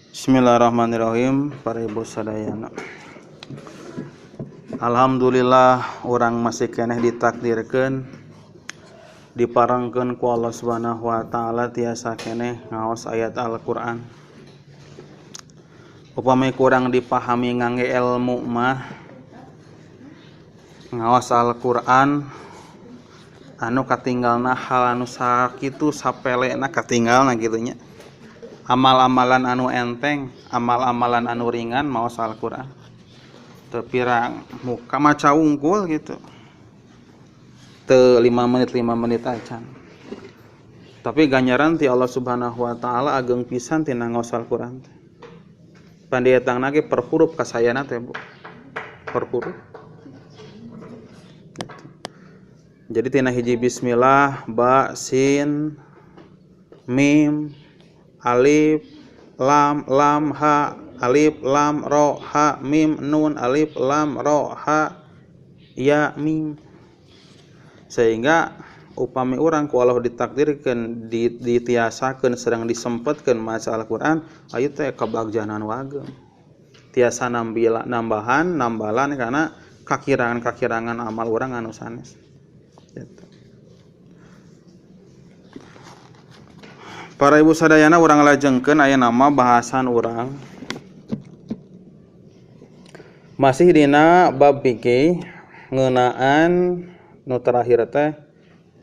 Bismillahirrahmanirrahim. Para ibu sadayana, alhamdulillah orang masih keneh ditakdirkeun diparangkeun ku Allah Subhanahu wa taala tiasa keneh ngaos ayat Al-Qur'an. Upami kurang dipahami ngangge ilmu mah ngaos Al-Qur'an anu katinggalna hal anu sakitu sapelena katinggalna kitu nya. Amal-amalan anu enteng, amal-amalan anu ringan maos Al-Qur'an. Teu pirang muka maca unggul gitu. Teu 5 menit acan. Tapi ganjaran ti Allah Subhanahu wa taala ageng pisan tina ngaos Al-Qur'an. Pandietangna ge per huruf kasayana teh, Bu. Per huruf. Jadi tina hiji bismillah, ba, sin, mim, alif, lam, ha, alif, lam, ro, ha, mim, nun, alif, lam, ro, ha, ya, mim. Sehingga upami urang ku Allah ditakdirkeun ditiasakeun sedang disempetkeun maca Al-Qur'an, aya teh kabagjanan wagem. Tiasa nambalan karena kakirangan amal urang anu sanes. Gitu. Para ibu sadayana urang lajengkeun aya nama bahasan urang masih dina bab fikih ngeunaan nu terakhir teh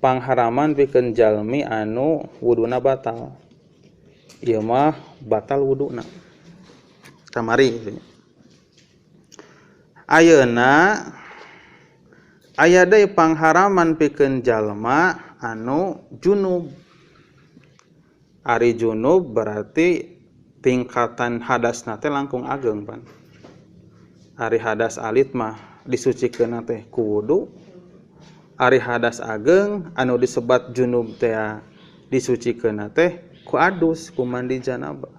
pangharaman pikeun jalmi anu wuduna batal. Ieu mah batal wuduna. Kamari ayeuna aya deui pangharaman pikeun jalma anu junub. Ari junub berarti tingkatan hadasna teh langkung ageng pan. Ari hadas alit mah disucikeun teh ku wudu. Ari hadas ageng anu disebat junub teh disucikeun teh ku adus ku mandi janabah.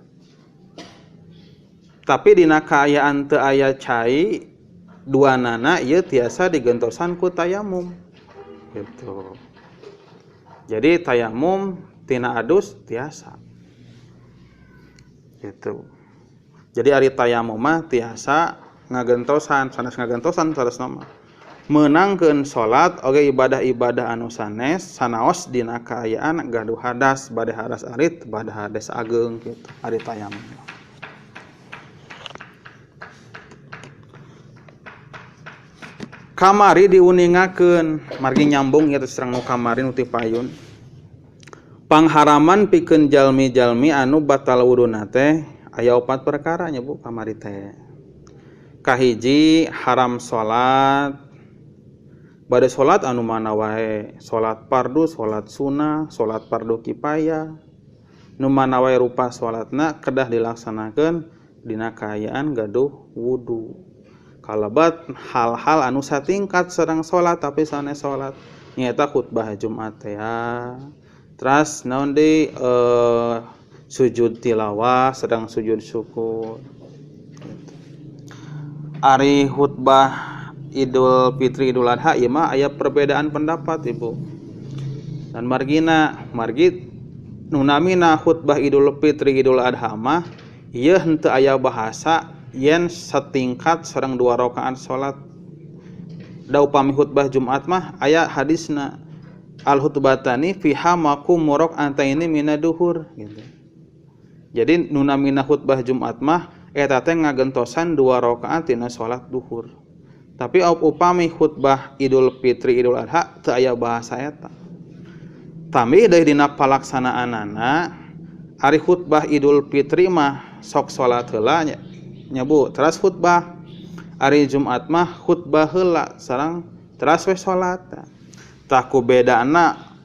Tapi dina kaayaan teu aya cai duanana ieu tiasa digentosan ku tayamum. Gitu. Jadi tayamum tina adus tiasa. Gitu. Jadi ari tayamum mah tiasa ngagentosan, sanes ngagentosan saresna mah. Meunangkeun salat oge ibadah-ibadah anu sanes sanaos dina kaayaan gaduh hadas, bade hadas alit, bade hadas ageng kitu. Ari tayamum. Kamari diuningakeun, margi nyambung ieu serang nu kamari nu ti payun. Pangharaman pikeun jalmi-jalmi anu batal wuduna teh aya 4 perkara nya Bu kamari teh. Kahiji haram salat. Bade salat anu mana wae, salat fardu, salat sunnah, salat fardu kifayah. Nu mana wae rupa salatna kedah dilaksanakeun dina kaayaan gaduh wudu. Kalabat hal-hal anu satingkat sareng salat tapi sanes salat nyaeta khutbah Jumat teh ya. Terus naon deui sujud tilawah sedang sujud syukur. Ari khutbah Idul Fitri Idul Adha ieu mah aya perbedaan pendapat Ibu. Dan margi nu namina khutbah Idul Fitri Idul Adha mah ieu henteu aya bahasa yen satingkat sareng 2 rakaat salat. Da upami khutbah Jumat mah aya hadisna al-khutbatani fiha maqum murok antaini minaduhur gitu. Jadi nu namina khutbah Jumat mah eta teh ngagentosan 2 rakaat tina salat duhur. Tapi upami khutbah Idul Fitri Idul Adha teu aya bahasa eta. Tapi deui dina palaksanaanana ari khutbah Idul Fitri mah sok salat heula nya Bu. Teras khutbah ari Jumat mah khutbah heula sareng teras we salat. Tah ku bedana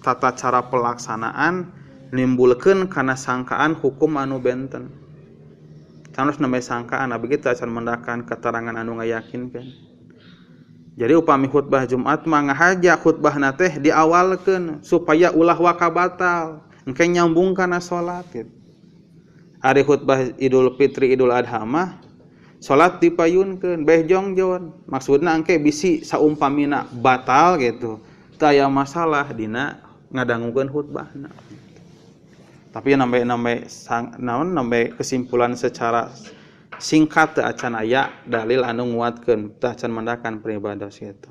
tata cara pelaksanaan nimbulkeun kana sangkaan hukum anu benten. Sanes name sangkaan abi kitu acan mendakan keterangan anu ngayakinkeun. Jadi upami khutbah Jumat mah ngahaja khutbahna teh diawalkeun supaya ulah waka batal, engke nyambung kana salat gitu. Ari khutbah Idul Fitri Idul Adha mah salat dipayunkeun beh jongjon, maksudna engke bisi saumpamina batal gitu teu aya masalah dina ngadangukeun khutbahna. Tapi nambe kesimpulan secara singkat teu acan aya dalil anu nguatkeun teu acan mandakan peribados kitu.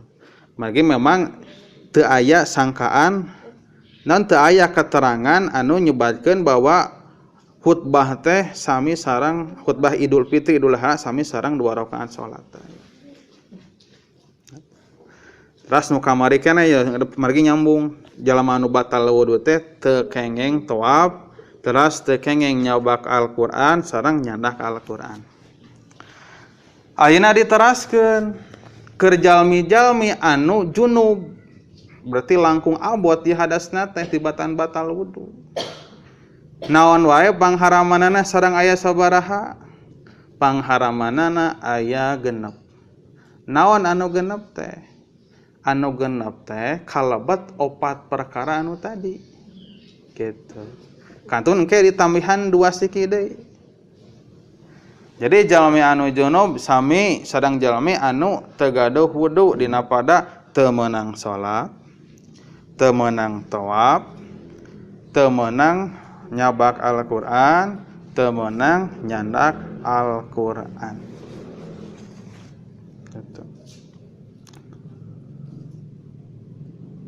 Margi memang teu aya sangkaan naon teu aya keterangan anu nyebatkeun bahwa khutbah teh sami sareng khutbah Idul Fitri Idul Adha sami sareng 2 rakaat salat. Ras nu kamari keneh ya margi nyambung jalma anu batal wudu teh teu kengeng tawaf teras teu kengeng nyabak Al-Qur'an sareng nyandak Al-Qur'an. Ayeuna diteraskeun keur jalmi-jalmi anu junub berarti langkung abot di hadasna teh tibatan batal wudu. Naon wae pangharamanana sareng aya sabaraha? Pangharamanana aya genep. Naon anu genep teh? Anu genep teh kalebet 4 perkara anu tadi. Gitu. Kantun engke ditambihan 2 siki deui. Jadi jalmi anu junub sami sadang jalmi anu teu gaduh wudu dina pada teu meunang salat, teu meunang tawaf, teu meunang nyabak Al-Qur'an, teu meunang nyandak Al-Qur'an. Gitu.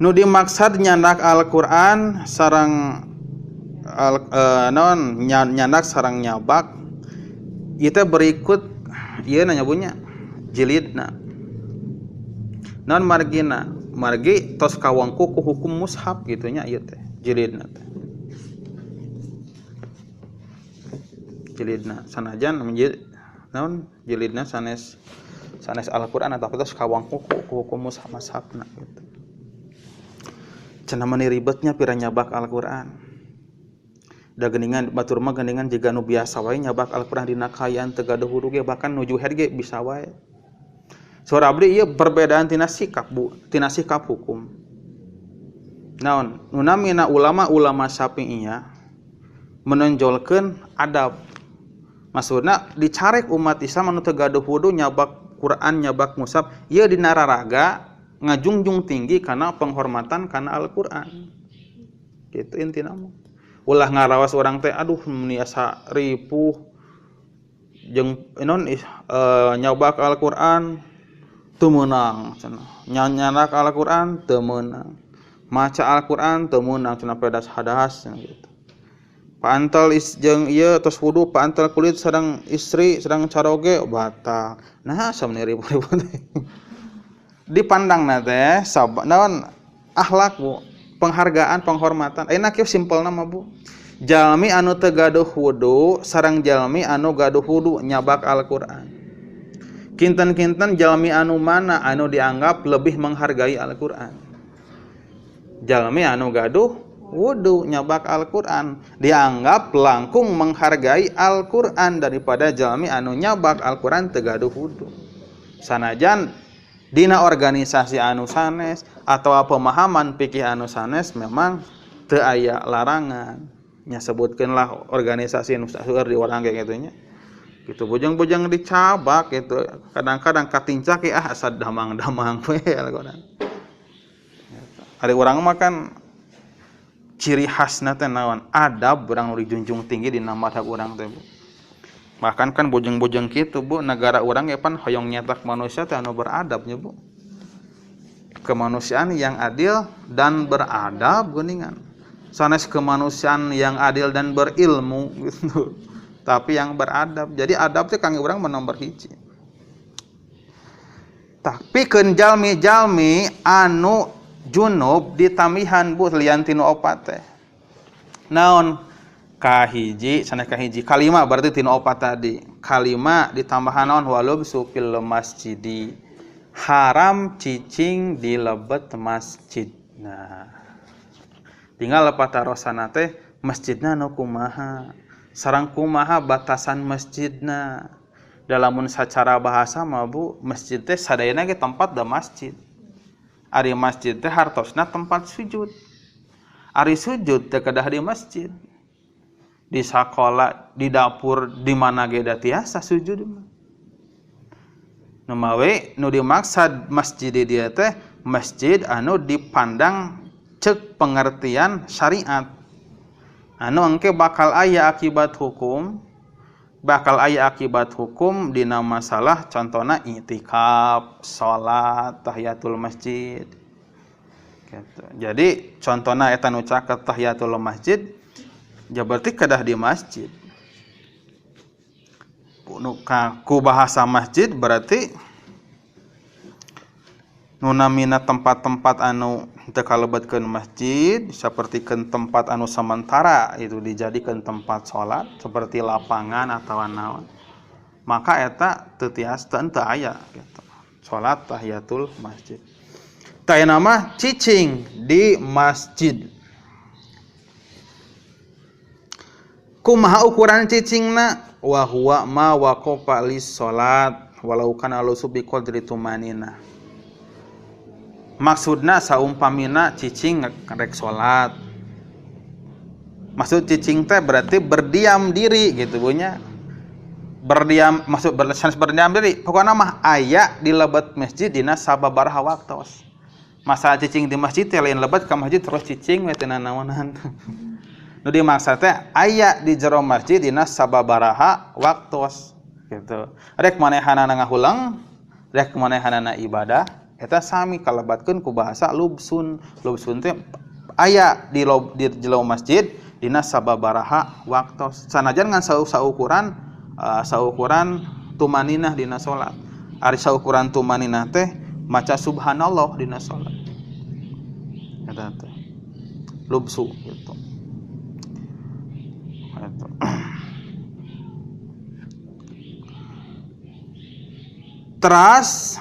Nu dimaksud nyandak Al-Qur'an sareng nyandak sareng nyabak ieu berikut ieu nyebutnya jilidna. Naon margina? Margi tos kawangku ku hukum mushaf kitu nya ieu teh jilidna teh. Jilidna sanajan naon jilidna sanes Al-Qur'an atapi tos kawangku ku hukum mushafna gitu. Cenah meni ribetnya pira nyabak Al-Qur'an. Da geuningan batur mah geuningan jiga nu biasa wae nyabak Al-Qur'an dina kaayaan teu gaduh wudu ge bahkan nuju head ge bisa wae. Saur abdi ieu perbedaan tina sikap hukum. Naon? Nu namina ulama Syafi'iyah menonjolkeun adab. Maksudna dicarek umat Islam anu teu gaduh wudu nyabak Quran nyabak mushaf ieu dina raraga ngajungjung tinggi karena penghormatan kana Al-Qur'an. Gitu intina mah. Ulah ngarawas orang teh aduh mun asa ripuh jeung nyabak Al-Qur'an teu meunang cenah. Nyandak Al-Qur'an teu meunang. Maca Al-Qur'an teu meunang cenah pedas hadas gitu. Paantel jeung ieu tos wudu paantel kulit sareng istri sareng caroge batal. Nah samene ribu-ribu teh. Dipandangna teh naon akhlak Bu, penghargaan, penghormatan. Ayeuna kieu simpelna mah Bu. Jalmi anu teu gaduh wudu sareng jalmi anu gaduh wudu nyabak Al-Qur'an. Kinten-kinten jalmi anu mana anu dianggap lebih menghargai Al-Qur'an. Jalmi anu gaduh wudu nyabak Al-Qur'an dianggap langkung menghargai Al-Qur'an daripada jalmi anu nyabak Al-Qur'an teu gaduh wudu. Sanajan dina organisasi anu sanes atau pemahaman fikih anu sanes memang teu aya larangan. Nya sebutkeunlah organisasi nu saeueur di urang ge kitu nya. Kitu bujang-bujang dicabak gitu. Kadang-kadang katincak asa damang-damang we Al-Qur'an. Ari urang mah kan ciri khasna teh naon? Adab urang nu dijunjung tinggi dina madhab urang teh. Bahkan kan bujang-bujang kitu Bu, negara urang ge pan hoyong nyetak manusia teh anu beradabnya Bu. Kemanusiaan yang adil dan beradab geuningan. Sanes kemanusiaan yang adil dan berilmu gitu. Tapi yang beradab. Jadi adab teh kangge urang nomor 1. Tapi keun jalmi-jalmi anu junub ditamihan Bu lian tinu 4 teh. Naon? Kahiji sanes kahiji kalima berarti tinu 4 tadi. Kalima ditambahan naon walubsu fil masjidi. Haram cicing di lebet masjid. Nah. Tinggal patarosana teh masjidna nu kumaha. Sareng kumaha batasan masjidna. Dalamun sacara bahasa mah Bu, masjid teh sadayana ge tempat da masjid. Ari masjid teh hartosna tempat sujud. Ari sujud teh kedah di masjid. Di sakola, di dapur, di mana ge da tiasa sujud mah. Nu mawe nu dimaksud masjid dia teh masjid anu dipandang cek pengertian syariat. anu engke bakal aya akibat hukum dina masalah contohna i'tikaf, salat, tahiyatul masjid gitu. Jadi contohna eta nu caket tahiyatul masjid ya berarti kedah di masjid. Ku bahasa masjid berarti nunamina tempat-tempat anu teu kalebetkeun masjid, sapertikeun tempat anu sementara itu dijadikan tempat salat seperti lapangan atau naon. Maka eta teu tiasa teu aya gitu. Salat tahiyatul masjid. Tah nama cicing di masjid. Kumaha ukuran cicingna? Wa huwa ma waqafa lis salat walau kana lusu bi qadri tumanina. Maksudna saumpamina cicing rek salat. Maksud cicing teh berarti berdiam diri gitu punya. Berdiam maksud berdiam diri. Pokokna mah aya di lebat masjid dina sababaraha waktos. Masalah cicing di masjid teh lain lebat ka masjid terus cicing we teu naonan. Nu dimaksud teh aya di jero masjid dina sababaraha waktos gitu. Rek manehanana ngahulang, rek manehanana ibadah, eta sami kalebatkeun ku bahasa lubsun. Lubsun teh aya di jero masjid dina sababaraha waktos. Sanajan ngan saukuran tumaninah dina salat. Ari saukuran tumaninah teh maca subhanallah dina salat. Eta teh lubsu gitu. Eta. Teras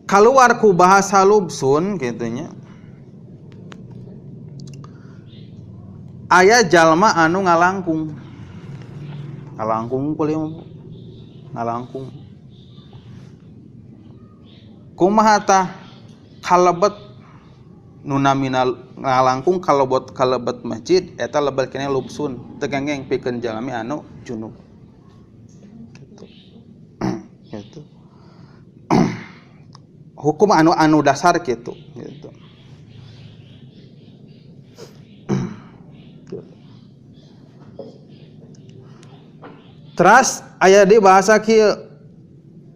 keluar ku bahasa lubsun gitunya. Aya jalma anu ngalangkung. Ngalangkung kuliah ngalangkung. Kumaha tah kalebet nu namina ngalangkung kalebet masjid eta lebet keneh lubsun teu gengeng pikeun jalmi anu junub. Gitu. Gitu. Hukum anu dasar kitu gitu. Teras aya di bahasa kieu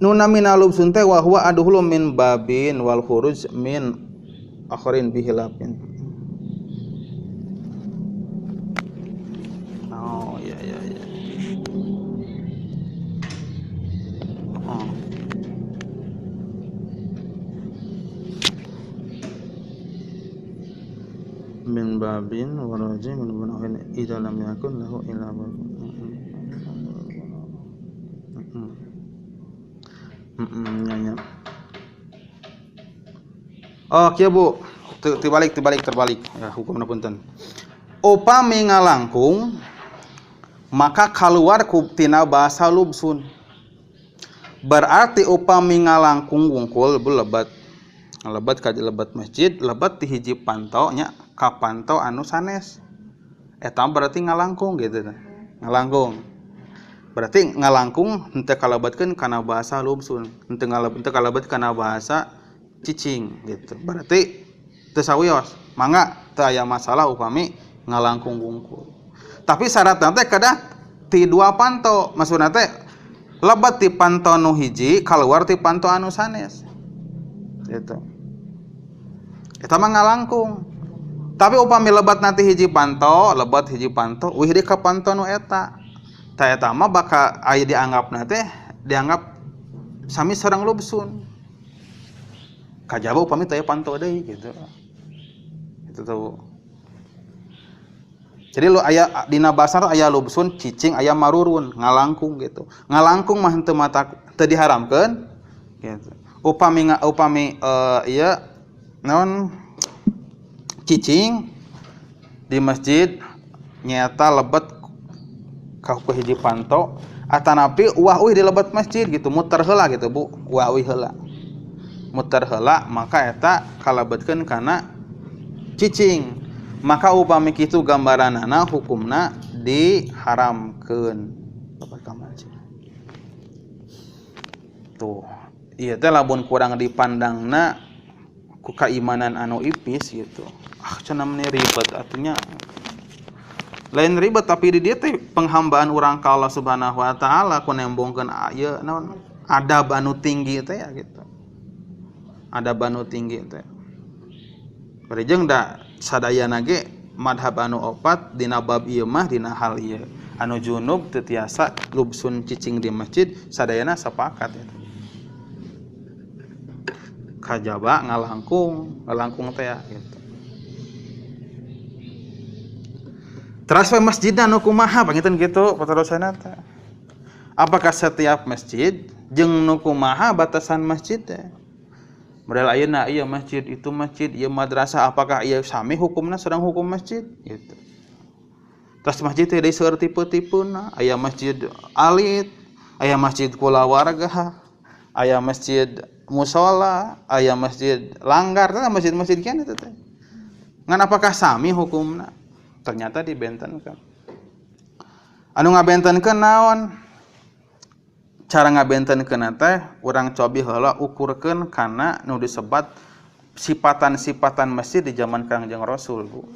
nu namina lubsun teh wa huwa adhulu min babin wal khuruj min akhirin bihilafin. Oh ya. Oh. Min babin wa rajin min bunawin idza lam yakun lahu illa nyanyi. Oh kieu Bu, terbalik. Ya, hukumna punten. Upami ngalangkung maka keluar ku tina bahasa lubsun. Berarti upami ngalangkung wungkul lebat. Lebat ka lebat masjid, lebat ti hiji panto nya ka panto anu sanes. Eta berarti ngalangkung gitu. Ngalangkung. Berarti ngalangkung henteu kalebatkeun kana bahasa lubsun, henteu kalebet kana bahasa cicing gitu. Berarti teu sawios, mangga teu aya masalah upami ngalangkung wungkul. Tapi syaratna teh kedah ti dua panto, maksudna teh lebat ti panto nu hiji, kaluar ti panto anu sanes. Gitu. Eta mah ngalangkung. Tapi upami lebat nanti hiji panto, wih di ka panto nu eta. Tah eta mah bakal aya dianggap sami sareng lubsun. Kajaba upami teu panto deui gitu. Itu tuh. Jadi lu aya dina basar aya lubsun, cicing, aya marurun, ngalangkung gitu. Ngalangkung mah teu diharamkeun gitu. Upami ieu naon cicing di masjid nyata lebet ka hiji panto atanapi uah-uih di lebat masjid gitu, muter heula gitu Bu, uah-uih heula. Muter heula maka eta kalebetkeun kana cicing. Maka upami kitu gambaranana hukumna diharamkeun lebat ka masjid. Tuh, ieu teh lamun kurang dipandangna ku keimanan anu ipis gitu. Cenah meni ribet atunya. Lain ribet tapi di dieu teh penghambaan urang ka Allah Subhanahu wa taala ku nembongkeun ieu naon adab anu tinggi teh ya gitu. Adab anu tinggi teh. Bari jeung da sadayana ge madhab anu opat dina bab ieu mah dina hal ieu. Anu junub teu tiasa lubsun cicing di masjid sadayana sapakat eta. Kajaba ngalangkung teh ya gitu. Terus masjidna nu kumaha panginten kitu patarosana teh. Apakah setiap masjid jeung nu kumaha batasan masjid teh? Model ayeuna ieu masjid, itu masjid, ieu madrasah, apakah ieu sami hukumna sareng hukum masjid gitu. Tas masjid teh deui seueur tipe-tipena, aya masjid alit, aya masjid kulawarga, aya masjid musola, aya masjid langgar, tah masjid-masjid kieu teh. Ngan apakah sami hukumna? Ternyata dibentenkeun. Anu ngabentenkeun naon? Cara ngabentenkeun teh urang cobi heula ukurkeun kana nu disebat sifatan-sifatan masjid di zaman Kangjeng Rasul, Bu.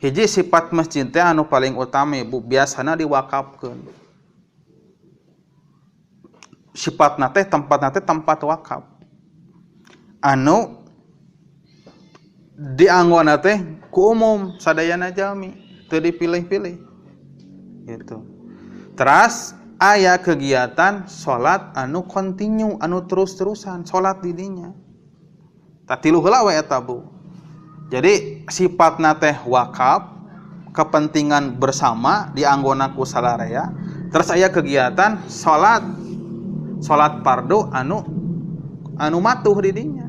Hiji sifat masjid teh anu paling utama, Bu, biasana diwakafkeun. Sifatna teh tempatna teh tempat wakaf. Anu dianggona teh ku umum sadayana jalmi, teu dipilih-pilih. Gitu. Teras aya kegiatan salat anu kontinu, anu terus-terusan salat di dinya. Tatilu heula we eta, Bu. Jadi sifatna teh wakaf, kepentingan bersama dianggona ku salarea. Terus aya kegiatan salat fardu anu matuh di dinya.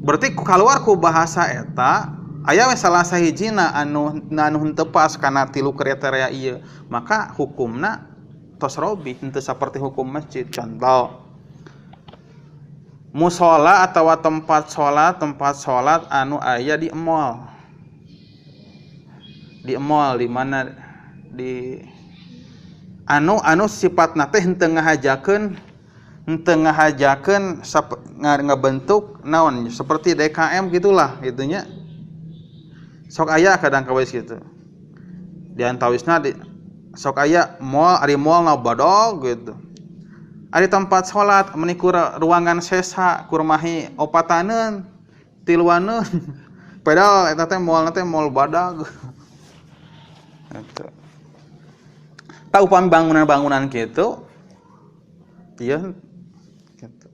Berarti keluar ku bahasa eta aya we salah sahijina anu henteu pas kana tilu kriteria ieu, maka hukumna tos robih henteu saperti hukum masjid. Contoh musola atawa tempat salat anu aya di mall. Di mall di mana di anu sifatna teh henteu ngahajakeun ngabentuk naon seperti DKM gitulah gitunya. Sok aya kadang kawis gitu. Di antawisna sok aya mall, ari mall na bodog gitu. Ari tempat salat menikur ruangan sesa kurmahi opataneun, tiluaneun. Padahal eta teh mall teh mall badag. Eta. Tah upami bangunan-bangunan kitu ieu kitu.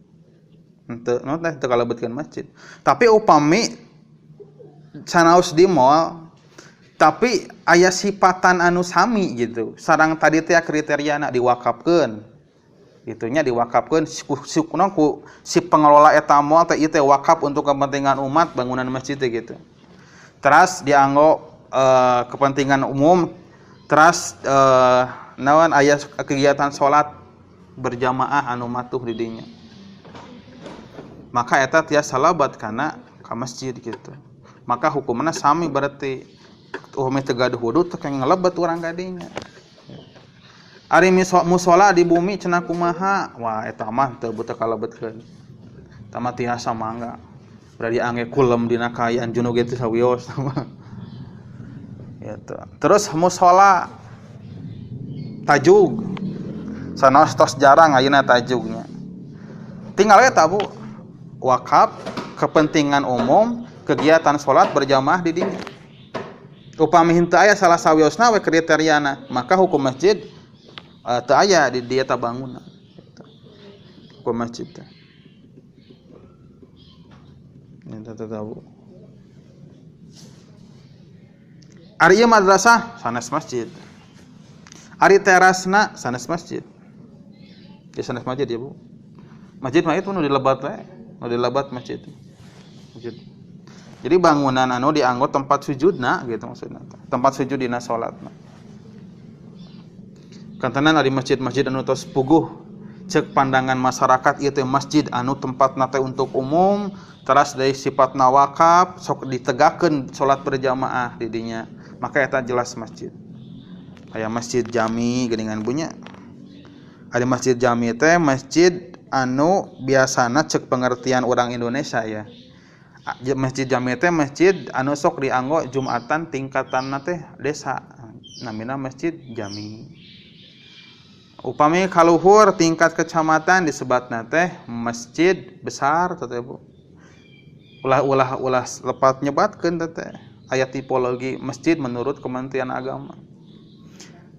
Henteu teh kalebetkeun masjid. Tapi upami sanaos di mall tapi aya sifatan anu sami gitu. Sareng tadi teh kriteriana diwakafkeun. Itunya diwakafkeun ku si pengelola eta mall teh ieu teh wakaf untuk kepentingan umat bangunan masjid teh gitu. Teras dianggo kepentingan umum. Teras naon aya kegiatan salat berjamaah anu matuh di dinya. Maka eta tiasa salabat kana ka masjid gitu. Maka hukumna sami berarti ummi teu gaduh wudu teh ngelebat urang gadinya. Ari musola di bumi cenah kumaha? Wah eta mah teu beuteuk kalebetkeun. Eta mah tiasa mangga. Berarti angge kulem dina kaayaan junug teh sawios mah. Gitu. Terus musola tajug. Sanaos tos jarang ayeuna tajugnya. Tinggal eta, Bu. Wakaf, kepentingan umum, kegiatan salat berjamaah di dinya. Upami henteu aya salah sawiosna we kriteriana, maka hukum masjid teu aya di dieu ta bangunan. Hukum masjid teh. Eta teh tahu. Ari ieu madrasah sanes masjid. Ari terasna sanes masjid. Di sanes masjid ya, Bu. Masjid mah itu nu dilebat we, nu dilebat masjid. Masjid. Jadi bangunan anu dianggo tempat sujudna gitu maksudna. Tempat sujud dina salatna. Kantanan ari masjid-masjid anu tos puguh cek pandangan masyarakat ieu teh masjid anu tempatna teh untuk umum, teras dari sifatna wakaf sok ditegakkeun salat berjamaah di dinya. Maka eta jelas masjid. Aya masjid jami geuningan bunya. Ada masjid jami teh masjid anu biasana cek pengertian orang Indonesia ya. Masjid jami teh masjid anu sok dianggo Jumatan tingkatan teh desa. Namina masjid jami. Upami kaluhur tingkat kecamatan disebatna teh masjid besar teh Bu. Ulah lepat nyebatkeun teh aya tipologi masjid menurut Kementerian Agama.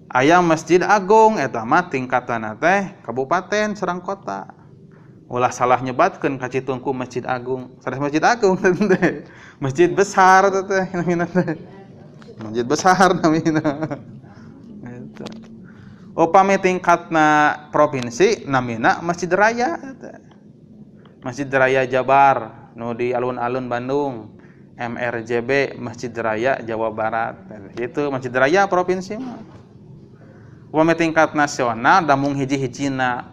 Aya masjid agung eta mah tingkatanna teh kabupaten sareng kota. Ulah salah nyebatkeun ka Citungku masjid agung. Sanes masjid agung teh. Masjid besar teh namina teh. Masjid besar namina. Eta. Upami tingkatna provinsi namina Masjid Raya teh. Masjid Raya Jabar nu di alun-alun Bandung, MRJB Masjid Raya Jawa Barat. Itu Masjid Raya provinsi mah. Upami tingkat nasional da mung hiji-hijina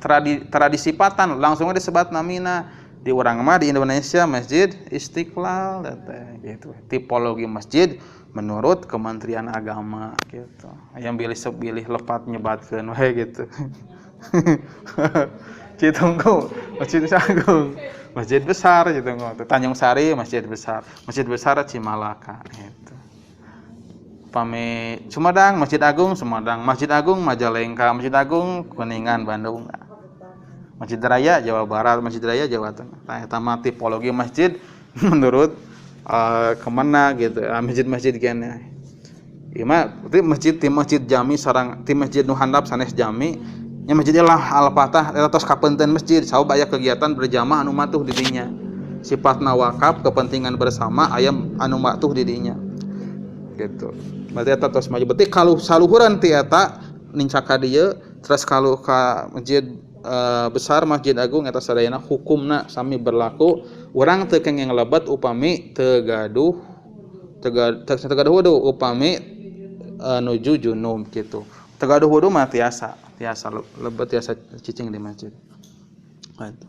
tradisi patan langsung disebat namina di urang mah di Indonesia Masjid Istiqlal teh gitu. Tipologi masjid menurut Kementerian Agama gitu. Yang bilih lepat nyebatkeun we gitu. Citungku Masjid Agung, masjid besar Citungku. Tanjung Sari masjid besar Cimalaka gitu. Pami Sumedang Masjid Agung Sumedang, Masjid Agung Majalengka, Masjid Agung Kuningan Bandung. Masjid Raya Jawa Barat, Masjid Raya Jawa Tengah. Nah, eta mah tipologi masjid menurut kemana gitu. Masjid-masjid kene. Ieu mah masjid jami sareng ti masjid nu handap sanes jami. Nya masjid Al-Fatah eta tos kapenteun masjid, sabab aya kegiatan berjamaah anu matuh di dinya. Sifatna wakaf kepentingan bersama aya anu matuh di dinya. Gitu. Berarti eta tos maju. Berarti kalau saluhuran ti eta nincak ka dieu terus kalau ka masjid besar Masjid Agung eta sadayana hukumna sami berlaku. Urang teu kenging lebat upami teu gaduh wudu upami nuju junub gitu. Teu gaduh wudu mah tiasa lebat tiasa cicing di masjid. Gitu.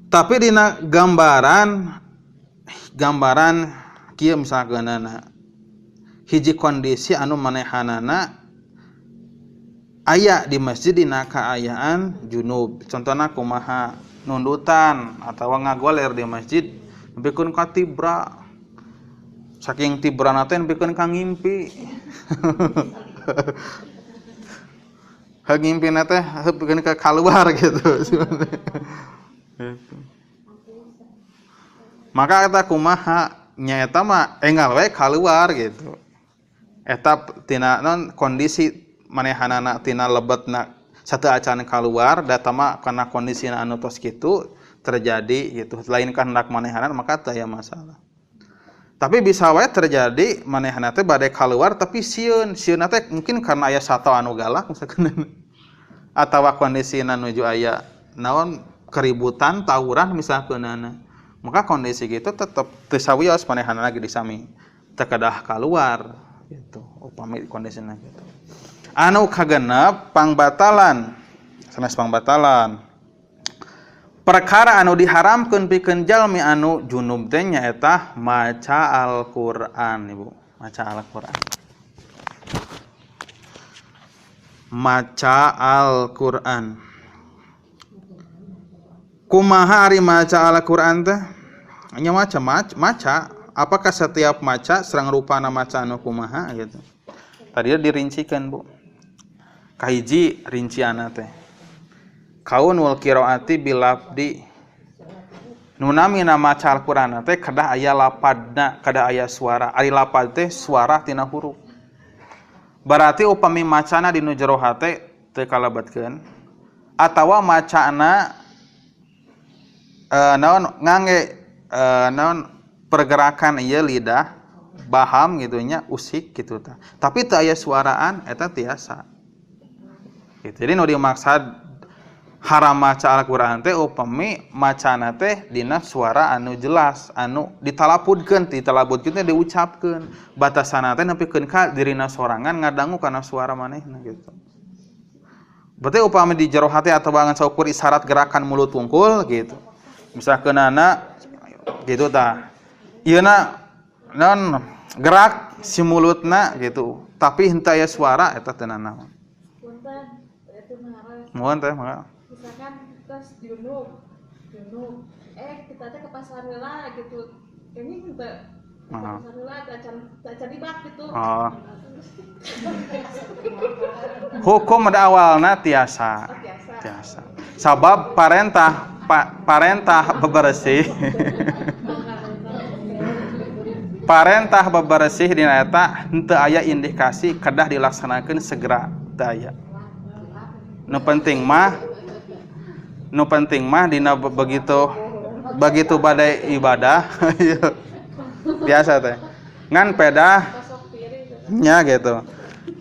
Tapi dina gambaran kieu misalkeunana hiji kondisi anu manehanana aya di masjid dina kaayaan junub. Contohna kumaha nundutan atawa ngagoler di masjid nepikeun ka tibra. Saking tibrana teh nepikeun ka ngimpi. Ngampina teh nepikeun ka kaluar gitu. Maka eta kumaha nya eta mah enggal we kaluar gitu. Eta tina kondisi manehanana tina lebetna sateu acan kaluar data mah kana kondisina anu tos kitu terjadi gitu. Lain kan hendak manehanan maka teu aya masalah. Tapi bisa wae terjadi manehana teh bade kaluar tapi sieun teh mungkin karena aya sato anu galak misalkan atawa kondisina nuju aya naon keributan tawuran misalkeunana. Maka kondisi gitu tetep teu sawios manehana lagi di sami teu kedah kaluar gitu. Upami kondisina gitu. Anu kagenep pangbatalan sanes pangbatalan perkara anu diharamkeun pikeun jalmi anu junub teh nyaeta maca Al-Qur'an Ibu, maca Al-Qur'an. Maca Al-Qur'an. Kumaha ari maca Al-Qur'an teh? Nya maca, apakah setiap maca sareng rupana maca anu kumaha gitu. Tadi dirincikan Bu. Kahiji rinciana teh. Kaunul qiraati bilafdi. Nu namina maca Al-Qur'an teh kedah aya lapadna, kedah aya suara. Ari lapad teh suara tina huruf. Berarti upami macana dinu jero hate teu kalabatkeun atawa macana naon ngangge naon pergerakan ieu lidah baham gitu nya usik gitu tah. Tapi teu aya suaraan eta tiasa. Gitu. Jadi nu dimaksud haram maca Al-Qur'an teh upami macana teh dina suara anu jelas, anu ditalapudkeun, teh diucapkeun. Batasana teh nepikeun ka dirina sorangan ngadangu kana suara manehna gitu. Berarti upami di jero hati atawa ngan saukur isyarat gerakan mulut wungkul gitu. Misalkeunana gitu tah. Ieuna naon gerak si mulutna gitu, tapi henteu aya suara eta teu naon. Mohon teh mah. Misalkan terus junub kita teh ke pasar heula gitu. Kayaknya kita ke pasar heula tak cari bak gitu. Oh. Hukum ada awalna tiasa. Tiasa. Sabab parentah bebersih. Parentah bebersih dina eta henteu aya indikasi kedah dilaksanakeun segera teu aya. Nu penting mah dina begitu badai ibadah biasa teh ngan pedah nya gitu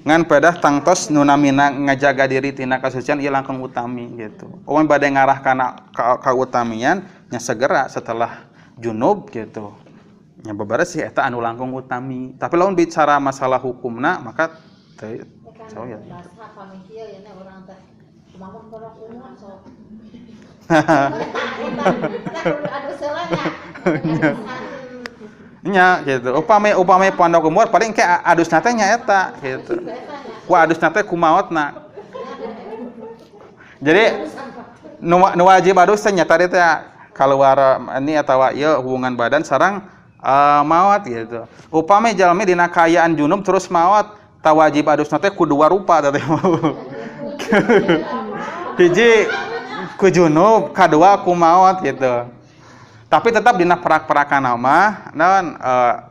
ngan pedah tangtos nu namina ngajaga diri tina kasucian ieu langkung utami gitu. Umun bade ngarah kana kautamian nya segera setelah junub gitu. Nya bebersih eta anu langkung utami. Tapi lamun bicara masalah hukumna maka teu ya. Nya gitu. Upami pondok umur paling ke adusna teh nya eta gitu. Ku adusna teh kumaotna. Jadi nu wajib adus teh nya tadi teh kaluar ini atawa ieu hubungan badan sareng maot gitu. Upami jalmi dina kaayaan junub terus maot, ta wajib adusna teh ku dua rupa teh. Hiji ku junub, kadua ku maot gitu. Tapi tetap dina perak-perakana mah naon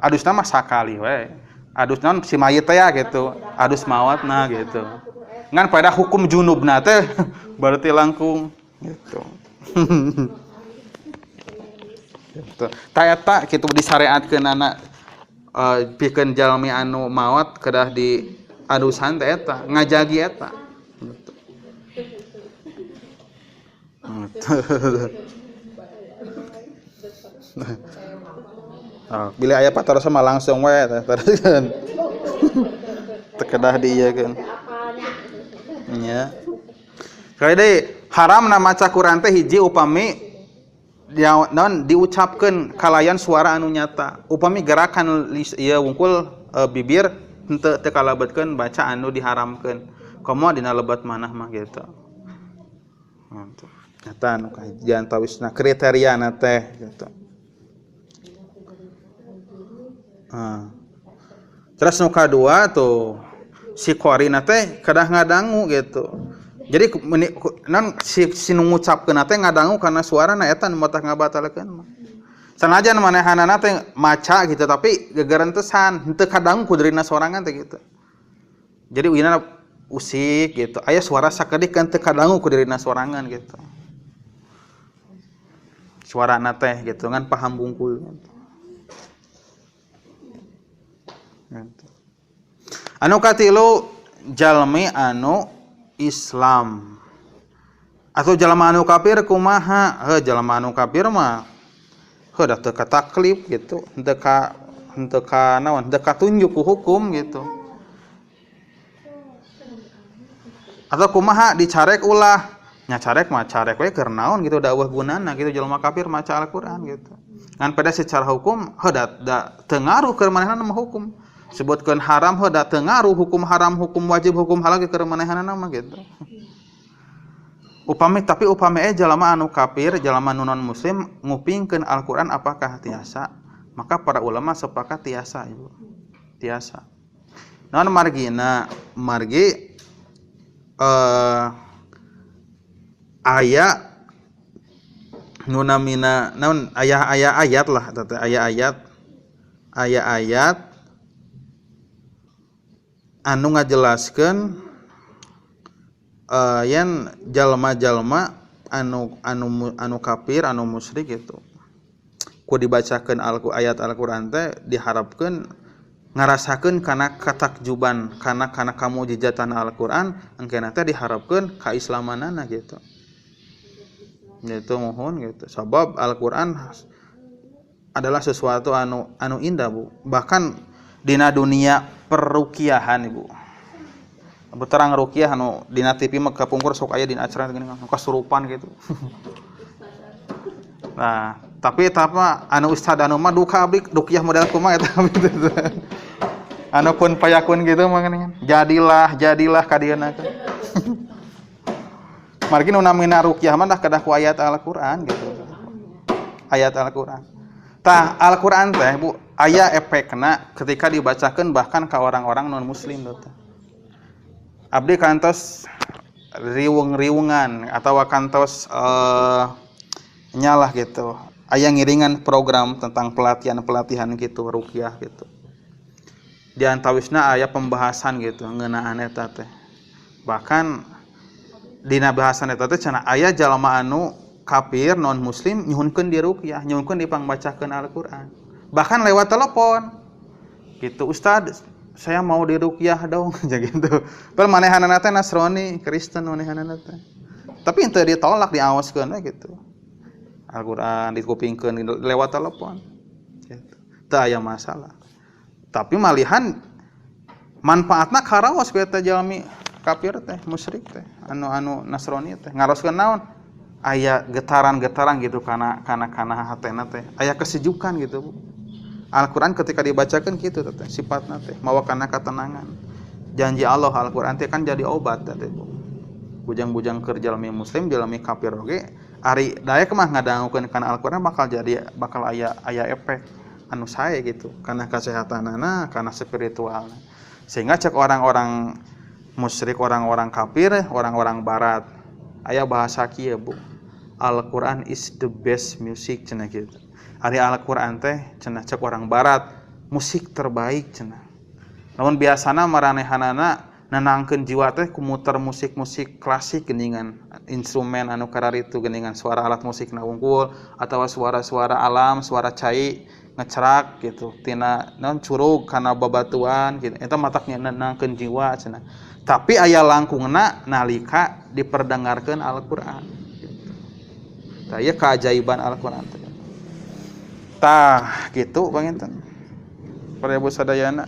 adusna mah sakali we. Adus naon si mayit teh ya gitu. Adus maotna gitu. Ngan pada hukum junubna teh berarti langkung gitu. Gitu. Ta eta kitu disareatkeun anak pikeun jalmi anu maot kedah di adusan teh eta, ngajagi eta. Gitu. Bila aya patarosa mah langsung we terus kan. Tekedah dieukeun. Nya. Kali deui haramna maca Quran teh hiji upami naon diucapkeun kalayan suara anu nyata. Upami gerakan ieu wungkul bibir henteu teu kalebetkeun baca anu diharamkeun. Komo dina lebat manah mah gitu. Mantap. Nyata anu kajian tawisna kriteriana teh gitu. Terus nu kadua tuh si qorina teh kadah ngadangu gitu. Jadi non si nu ngucapkeun teh ngadangu karena suarana eta nu mata ngabatalkeun mah. Sanajan manehanana teh maca gitu tapi gegerentesan henteu kadangu ku dirina sorangan teh gitu. Jadi wina usik gitu. Aya suara sakedik kan teu kadangu ku dirina sorangan gitu. Suarana teh gitu kan paham bungkul gitu. Anu katilu jalmi anu Islam atau jalma anu kafir kumaha? Jalma anu kafir mah da teu kataklif gitu, henteu ka naon, henteu katunjuk ku hukum gitu. Atau kumaha dicarek ulah. Nya carek mah carek we keur naon gitu da eueuh gunana gitu jalma kafir maca Al-Qur'an gitu. Ngan pada secara hukum da teu ngaruh keur manehna mah hukum. Sebutkeun haram da teu ngaruh hukum haram, hukum wajib, hukum halal keur manehna mah gitu. Upami jalma anu kafir, jalma anu non muslim ngupingkeun Al-Qur'an apakah tiasa? Maka para ulama sepakat tiasa, Ibu. Tiasa. Naon margina? Margi aya nu namina naon aya ayat lah teh ayat anu ngajelaskeun yen jalma-jalma anu kafir, anu musyrik gitu. Ku dibacakeun ayat Al-Qur'an teh diharapkeun ngarasakeun kana katakjuban, kana kamujizatan Al-Qur'an, engkeuna teh diharapkeun kaislamanana gitu. Gitu mohon gitu. Sabab Al-Qur'an adalah sesuatu anu indah, Bu. Bahkan dina dunia perukiahan, Ibu. Beterang rukiah anu dina TV mah kapungkur sok aya dina acara gini kasurupan gitu. Nah, tapi eta mah anu ustad anu mah duka abdi rukiah model kumaha eta gitu. Anu kun payakun gitu mah kan. Jadilah ka dieuna. Margi nu namina ruqyah mah dah kedah ku ayat Al-Qur'an gitu. Ayat Al-Qur'an. Tah Al-Qur'an teh Bu, aya efekna ketika dibacakeun bahkan ka orang-orang non muslim teh. Abdi kantos riwung-riwungan atau kantos nyalah gitu. Aya ngiringan program tentang pelatihan gitu, ruqyah gitu. Di antawisna aya pembahasan gitu ngeunaan eta teh. Bahkan dina bahasan eta teh cenah aya jalma anu kafir non muslim nyuhunkeun di ruqyah, nyuhunkeun dipangbacakeun Al-Qur'an. Bahkan lewat telepon. Gitu, Ustaz, saya mau di ruqyah dong gitu. Padahal manehanana teh Nasrani, Kristen manehanana teh. Tapi henteu ditolak, diawaskeun we gitu. Al-Qur'an dikupingkeun lewat telepon. Gitu. Teu aya masalah. Tapi malihan manfaatna karaos ku eta jalmi kafir teh, musyrik teh, anu Nasrani teh. Ngaroskeun naon? Aya getaran-getaran gitu kana hatena teh. Aya kesejukan gitu, Bu. Al-Qur'an ketika dibacakeun kitu teh, sifatna teh mawa kana ketenangan. Janji Allah Al-Qur'an teh kan jadi obat teh, Bu. Bujang-bujang keur jalmi muslim, jalmi kafir oge, ari daek mah ngadangukeun kana Al-Qur'an bakal aya efek anu sae gitu, kana kasehatanana, kana spiritualna. Sehingga cek orang-orang musyrik, orang-orang kafir, orang-orang barat, aya bahasa kieu Bu. Al-Qur'an is the best music cenah gitu. Ari Al-Qur'an teh cenah cek orang barat, musik terbaik cenah. Namun biasana maranehanana nenangkeun jiwa teh ku muter musik-musik klasik geuningan instrumen anu kararitu geuningan suara alat musik na unggul atawa suara-suara alam, suara cai ngecerak gitu tina naon curug kana babatuan gitu eta matak nenangkeun jiwa cenah. Tapi aya langkungna nalika diperdengarkeun Al-Qur'an gitu. Tah ieu keajaiban Al-Qur'an teh. Tah gitu panginten. Prabu sadayana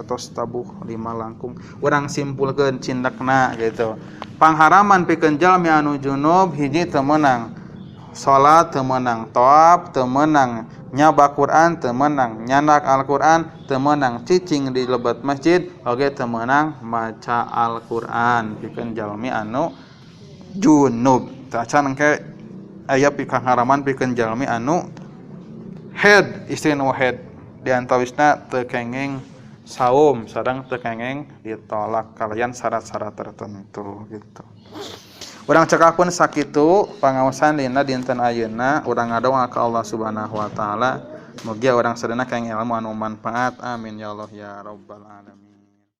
tos tabuh 5 langkung. Urang simpulkeun cindekna gitu. Pangharaman pikeun jalmi anu junub hiji teu meunang salat, teu meunang tawaf, teu meunang nyaba Quran, teu meunang nyandak Al-Qur'an, teu meunang cicing di lebat masjid, oge teu meunang maca Al-Qur'an pikeun jalmi anu junub. Tah can engke aya pangharaman pikeun jalmi anu head, istri nu head di antawisna teu kenging saum sareng teu kenging ditolak kalian syarat-syarat tertentu gitu. Urang cekakeun sakitu pangaosan dina dinten ayeuna, urang ngadoa ka Allah Subhanahu wa taala mugia urang sadana kenging ilmu anu manfaat. Amin ya Allah ya rabbal alamin.